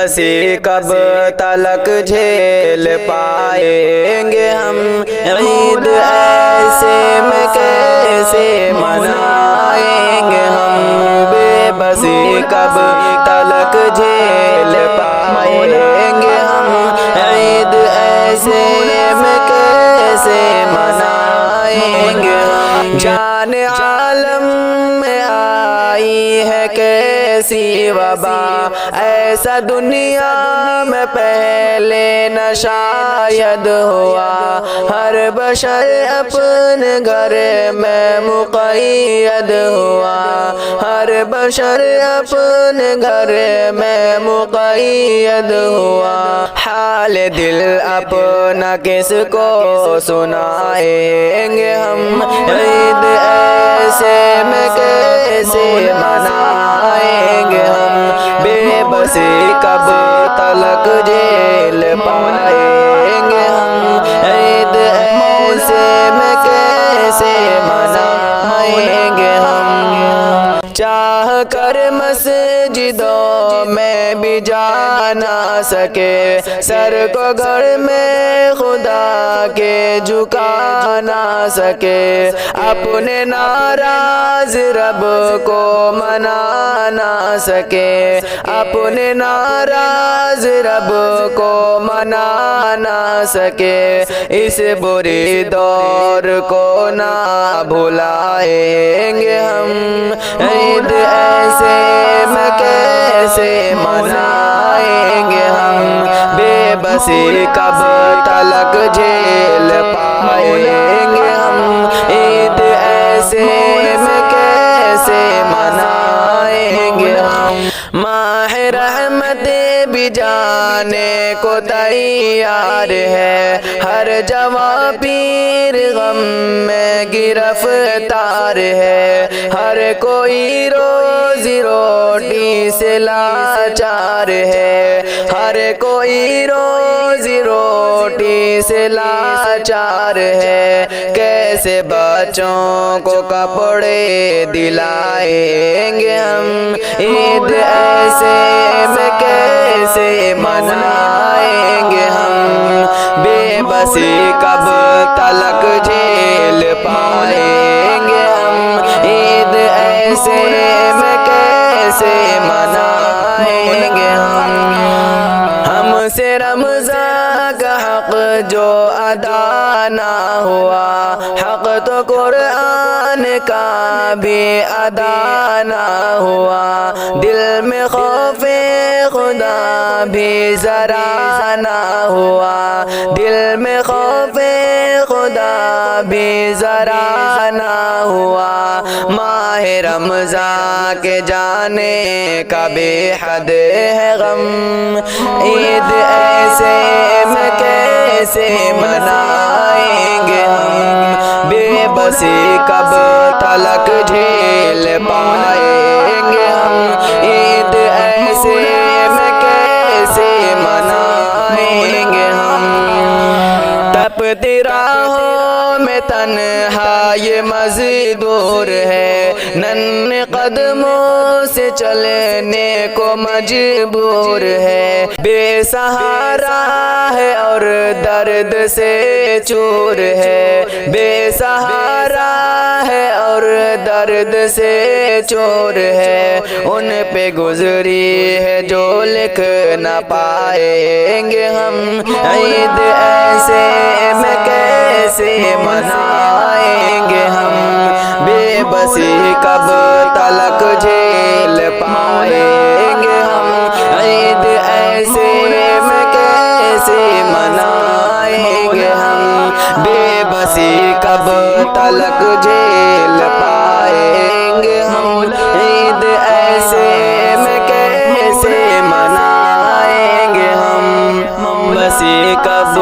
بسی کب تلک جھیل پائیں گے ہم، عید ایسے میں کیسے منائیں گے ہم، بے بسی کب تلک جھیل پائیں گے ہم، عید ایسے میں کیسے منائیں گے ہم۔ جان عالم میں آئی ہے کیسی وبا، ایسا دنیا میں پہلے نہ شاید ہوا، ہر بشر اپنے گھر میں مقید ہوا، ہر بشر اپنے گھر میں مقید ہوا، حال دل اپنا کس کو سنائیں گے ہم، عید ایسے میں کیسے منائیں گے ہم، بے بسی کب تلک جھیل پائیں گے ہم، عید ایسے میں کیسے منائیں گے ہم۔ چاہ کر مسجدوں میں بھی جا نہ سکے، سر کو گھر میں خدا کے جھکا نہ سکے، اپنے ناراض رب کو منا نہ سکے، اپنے ناراض رب کو منا نہ سکے، اس بری دور کو نہ بھلائیں گے ہم، عید ایسے میں کیسے منائیں گے ہم، بے بسی کب تلک جھیل پائیں گے ہم، عید ایسے میں کیسے منائیں گے ہم۔ ماہ رحمت بھی جانے کو تیار ہے، ہر جوان پیر غم میں گرفتار ہے، ہر کوئی روزی روٹی سے لاچار ہے، ہر کوئی روزی روٹی سے لاچار ہے، کیسے بچوں کو کپڑے دلائیں گے ہم، عید ایسے میں کیسے منائیں گے ہم، بے بسی کب تلک جھیل پائیں گے ہم، عید ایسے میں کیسے منائیں گے ہم۔ ہم سے رمضان کا حق جو ادا نہ ہوا، حق تو قرآن کا بھی ادا نہ ہوا، دل میں خوف خدا بھی ذرا نہ ہوا، دل میں خوف خدا بھی ذرا نہ ہوا، ماہ رمضان کے جانے کا بے حد ہے غم، عید ایسے میں کیسے منائیں گے ہم، بے بسی کب تلک جھیل پائیں گے ہم، عید ایسے میں کیسے منائیں گے ہم۔ تپتی راہوں میں تنہا یہ مزدور ہے، ننھے قدموں سے چلنے کو مجبور ہے، بے سہارا ہے اور درد سے چور ہے، بے سہارا ہے اور درد سے چور ہے، ان پہ گزری ہے جو لکھ نہ پائیں گے ہم، عید ایسے میں کیسے منائیں گے ہم، بے بسی کب تلک جھیل پائیں گے ہم، عید ایسے میں کیسے منائیں گے ہم، بے بسی کب تلک جھیل پائیں گے ہم، عید ایسے میں کیسے منائیں گے ہم، بسی کب